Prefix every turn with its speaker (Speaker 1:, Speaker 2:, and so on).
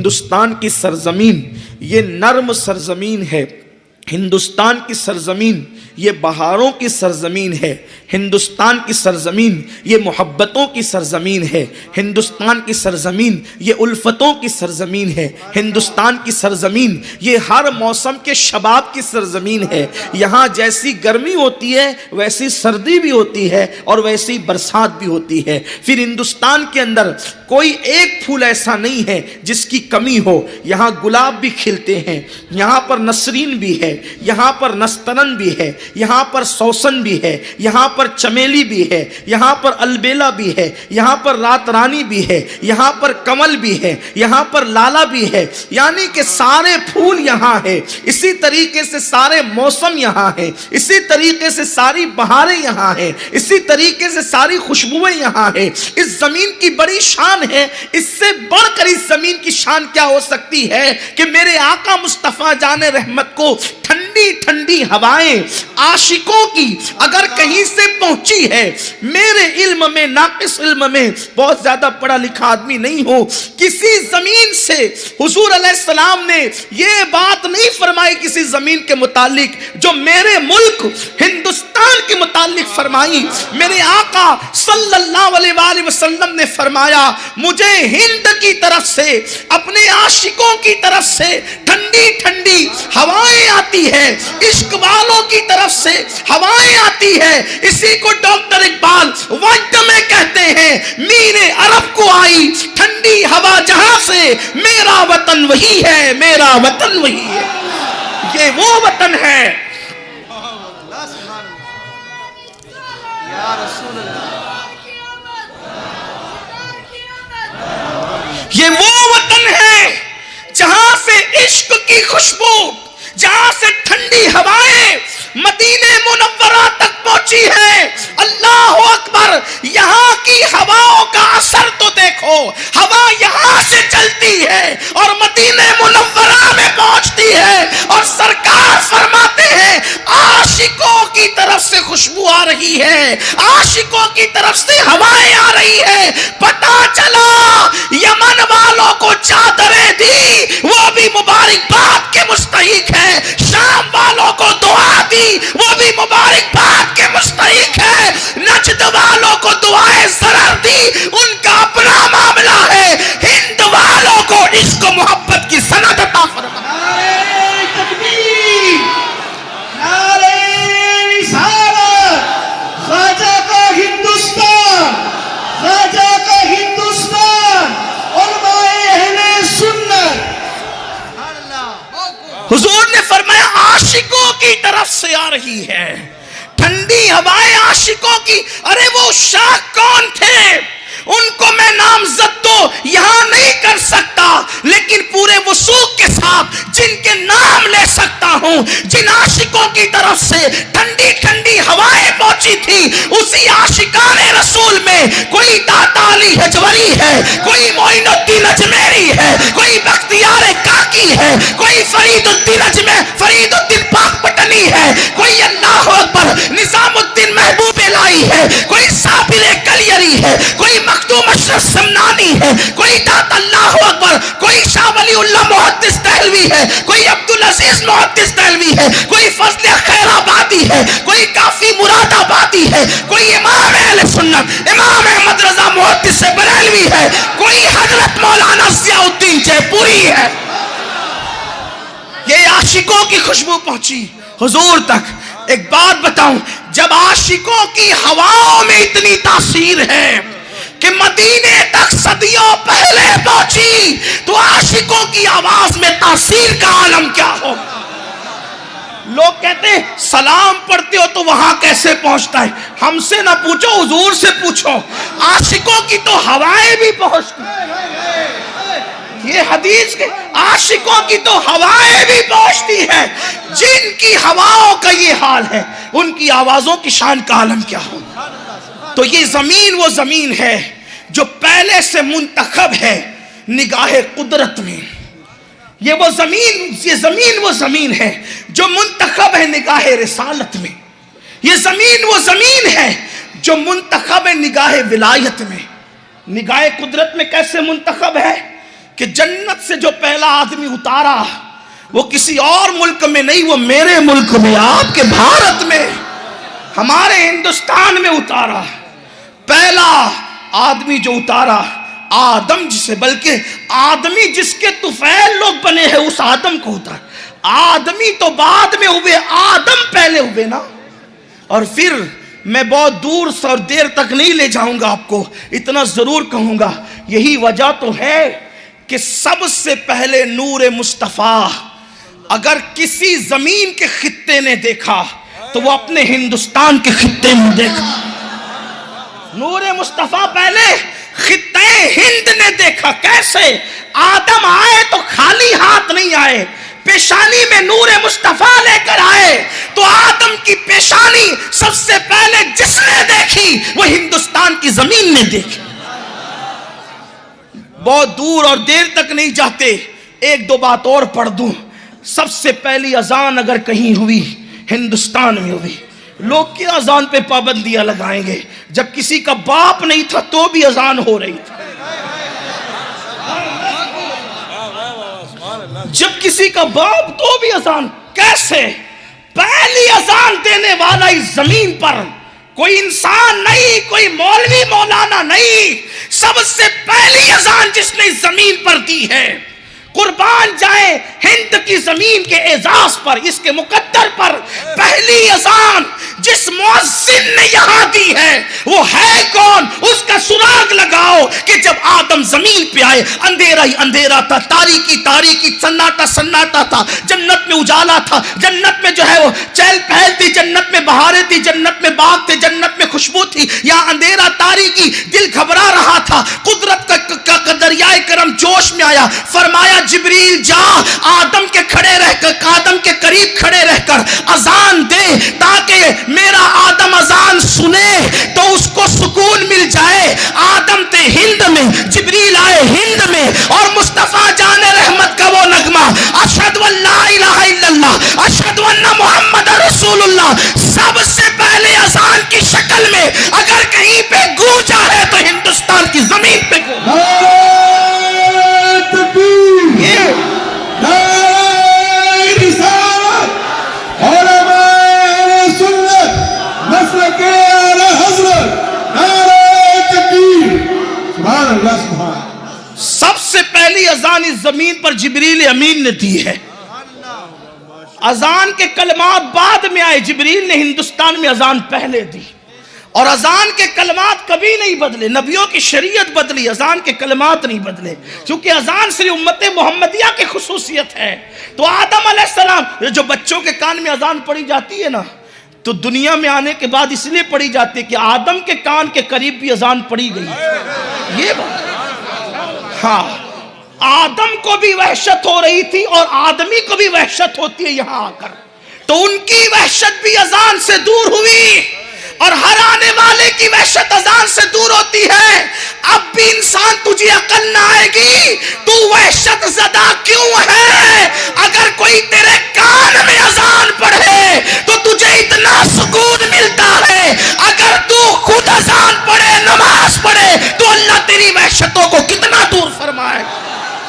Speaker 1: ہندوستان کی سرزمین یہ نرم سرزمین ہے، ہندوستان کی سرزمین یہ بہاروں کی سرزمین ہے، ہندوستان کی سرزمین یہ محبتوں کی سرزمین ہے، ہندوستان کی سرزمین یہ الفتوں کی سرزمین ہے، ہندوستان کی سرزمین یہ ہر موسم کے شباب کی سرزمین ہے۔ یہاں جیسی گرمی ہوتی ہے ویسی سردی بھی ہوتی ہے اور ویسی برسات بھی ہوتی ہے۔ پھر ہندوستان کے اندر کوئی ایک پھول ایسا نہیں ہے جس کی کمی ہو۔ یہاں گلاب بھی کھلتے ہیں، یہاں پر نسرین بھی ہے، یہاں پر نسترن بھی ہے، یہاں پر سوسن بھی ہے، یہاں پر چمیلی بھی ہے، یہاں پر البیلا بھی ہے، یہاں پر رات رانی بھی ہے، یہاں پر کمل بھی ہے، یہاں پر لالا بھی ہے، یعنی کہ سارے پھول یہاں ہیں۔ اسی طریقے سے سارے موسم یہاں ہیں، اسی طریقے سے ساری بہاریں یہاں ہیں، اسی طریقے سے ساری خوشبوئیں یہاں ہیں۔ اس زمین کی بڑی شان ہے، اس سے بڑھ کر اس زمین کی شان کیا ہو سکتی ہے کہ میرے آقا مصطفیٰ جان رحمت کو ٹھنڈی ٹھنڈی ہوائیں عاشقوں کی اگر کہیں سے پہنچی ہے۔ میرے علم میں، ناقص علم میں، بہت زیادہ پڑھا لکھا آدمی نہیں ہو، کسی زمین سے حضور علیہ السلام نے یہ بات نہیں فرمائی کسی زمین کے متعلق جو میرے ملک ہندوستان کے متعلق فرمائی۔ میرے آقا صلی اللہ علیہ وآلہ وسلم نے فرمایا مجھے ہند کی طرف سے، اپنے عاشقوں کی طرف سے ٹھنڈی ٹھنڈی ہوائیں آتی ہے، عشق والوں کی طرف سے ہوائیں آتی ہے۔ اسی کو ڈاکٹر اقبال وجد میں کہتے ہیں میرے عرب کو آئی ٹھنڈی ہوا جہاں سے، میرا وطن وہی ہے، میرا وطن وہی ہے۔ یہ وہ وطن ہے، یہ وہ وطن ہے جہاں سے عشق کی خوشبو، جہاں سے ٹھنڈی ہوائیں مدینہ منورہ تک پہنچی ہے۔ اللہ اکبر، یہاں کی ہواؤں کا اثر تو دیکھو، ہوا یہاں سے چلتی ہے اور مدینہ منورہ میں پہنچتی ہے، اور سرکار فرماتے ہیں عاشقوں کی طرف سے خوشبو آ رہی ہے، عاشقوں کی طرف سے ہوائیں آ رہی ہے۔ پتہ چلا یمن والوں کو چادریں دی، وہ بھی مبارکباد کے مستحق ہے، شام والوں کو دعا دی، وہ بھی مبارکباد کے مستحق ہے، نجد والوں کو دعائیں ضرر دی، ان کا اپنا معاملہ ہے، ہند والوں کو عشق و محبت کی سند عطا فرما۔
Speaker 2: نعرہ تکبیر، نعرہ رسالت، خواجہ کا ہندوستان، خواجہ کا ہندوستان، علماء اہل سنت۔
Speaker 1: حضور نے فرمایا عاشقوں کی طرف سے آ رہی ہے ٹھنڈی ہوائیں عاشقوں کی۔ ارے وہ شاہ کون تھے؟ ان کو میں نامزد تو یہاں نہیں کر سکتا، لیکن پورے وثوق کے ساتھ جن کے نام لے سکتا ہوں، جن عاشقوں کی طرف سے ٹھنڈی ٹھنڈی ہوائیں پہنچی تھی، اسی عاشقان رسول میں کوئی داتا علی حجوری ہے، کوئی معین الدین اجمیری ہے، کوئی بختیار کاکی ہے، کوئی فرید الدین پاک پٹنی ہے، کوئی اللہ اکبر نظام الدین محبوب الہی ہے، کوئی صابر کلیری ہے، کوئی مخدوم اشرف سمنانی ہے، کوئی دات اللہ اکبر، کوئی شاہ ولی اللہ محدث دہلوی ہے، کوئی عبدالعزیز محدث دہلوی ہے، کوئی فضل خیر آبادی ہے، کوئی کافی مراد آبادی ہے، کوئی امام اہل سنت امام احمد رضا محدث بریلوی ہے، کوئی حضرت مولانا ضیاء الدین جے پوری ہے۔ یہ عاشقوں کی خوشبو پہنچی حضور تک۔ ایک بات بتاؤں، جب عاشقوں کی ہواؤں میں اتنی تاثیر ہے کہ مدینے تک صدیوں پہلے پہنچی، تو عاشقوں کی آواز میں تاثیر کا عالم کیا ہو۔ لوگ کہتے ہیں سلام پڑھتے ہو تو وہاں کیسے پہنچتا ہے؟ ہم سے نہ پوچھو، حضور سے پوچھو۔ عاشقوں کی تو ہوائیں بھی پہنچتی ہیں، یہ حدیث کے عاشقوں کی تو ہوائیں بھی پہنچتی ہیں۔ جن کی ہواؤں کا یہ حال ہے، ان کی آوازوں کی شان کا عالم کیا ہو۔ تو یہ زمین وہ زمین ہے جو پہلے سے منتخب ہے نگاہ قدرت میں۔ یہ زمین وہ زمین ہے جو منتخب ہے نگاہ رسالت میں۔ یہ زمین وہ زمین ہے جو منتخب ہے نگاہ ولایت میں۔ نگاہ قدرت میں کیسے منتخب ہے؟ کہ جنت سے جو پہلا آدمی اتارا وہ کسی اور ملک میں نہیں، وہ میرے ملک میں، آپ کے بھارت میں، ہمارے ہندوستان میں اتارا۔ پہلا آدمی جو اتارا آدم جسے، بلکہ آدمی جس کے طفیل لوگ بنے ہیں اس آدم کو اتارا۔ آدمی تو بعد میں ہوئے، آدم پہلے ہوئے نا۔ اور پھر میں بہت دور سے اور دیر تک نہیں لے جاؤں گا آپ کو، اتنا ضرور کہوں گا، یہی وجہ تو ہے کہ سب سے پہلے نور مصطفیٰ اگر کسی زمین کے خطے نے دیکھا تو وہ اپنے ہندوستان کے خطے میں دیکھا۔ نور مصطفیٰ پہلے خطے ہند نے دیکھا۔ کیسے؟ آدم آئے تو خالی ہاتھ نہیں آئے، پیشانی میں نور مصطفیٰ لے کر آئے، تو آدم کی پیشانی سب سے پہلے جس نے دیکھی وہ ہندوستان کی زمین نے دیکھی۔ بہت دور اور دیر تک نہیں جاتے، ایک دو بات اور پڑھ دوں۔ سب سے پہلی اذان اگر کہیں ہوئی ہندوستان میں ہوئی۔ لوگ کیا اذان پہ پابندیاں لگائیں گے؟ جب کسی کا باپ نہیں تھا تو بھی اذان ہو رہی تھی، جب کسی کا باپ تو بھی اذان۔ کیسے؟ پہلی اذان دینے والا اس زمین پر کوئی انسان نہیں، کوئی مولوی مولانا نہیں، سب سے پہلی اذان جس نے اس زمین پر دی ہے۔ قربان جائیں ہند کی زمین کے اعزاز پر، اس کے مقدر پر پہلی اذان جس مؤذن نے یہاں دی ہے وہ ہے کون؟ اس کا سراغ لگاؤ کہ جب آدم زمین پہ آئے اندھیرا ہی اندھیرا تھا، تاریکی تاریکی، سناٹا سناٹا تھا، جنت میں اجالا تھا، جنت میں جو ہے وہ چہل پہل تھی، جنت میں بہاریں تھی، جنت میں باغ تھے، جنت میں خوشبو تھی، یہاں اندھیرا تاریکی، دل گھبرا رہا تھا۔ قدرت کا دریائے کرم جوش میں آیا، فرمایا جبریل جا آدم کے کھڑے رہ کر، آدم کے قریب کھڑے رہ کر اذان دے تاکہ میرا آدم اذان سنے تو اس کو سکون مل جائے۔ آدم تھے ہند میں، جبریل آئے ہند میں، اور مصطفیٰ جان رحمت کا وہ نغمہ اشہد ان لا الہ الا اللہ اشہد ان محمد رسول اللہ سب سے پہلے اذان کی شکل میں اگر کہیں پہ گونجا ہے تو ہندوستان کی زمین پہ گونجا۔ سب سے پہلی اذان اس زمین پر جبریل امین نے دی ہے۔ اذان کے کلمات بعد میں آئے، جبریل نے ہندوستان میں اذان پہلے دی، اور اذان کے کلمات کبھی نہیں بدلے۔ نبیوں کی شریعت بدلی، اذان کے کلمات نہیں بدلے، کیونکہ اذان صرف امت محمدیہ کی خصوصیت ہے۔ تو آدم علیہ السلام، جو بچوں کے کان میں اذان پڑھی جاتی ہے نا، تو دنیا میں آنے کے بعد اس لیے پڑھی جاتی ہے کہ آدم کے کان کے قریب بھی اذان پڑھی گئی۔ یہ بات، ہاں، آدم کو بھی وحشت ہو رہی تھی اور آدمی کو بھی وحشت ہوتی ہے یہاں آ کر، تو ان کی وحشت بھی اذان سے دور ہوئی، اور ہر آنے والے کی وحشت اذان سے دور ہوتی ہے۔ اب بھی انسان تجھے عقل نہ آئے گی، تو وحشت زدہ کیوں ہے؟ اگر کوئی تیرے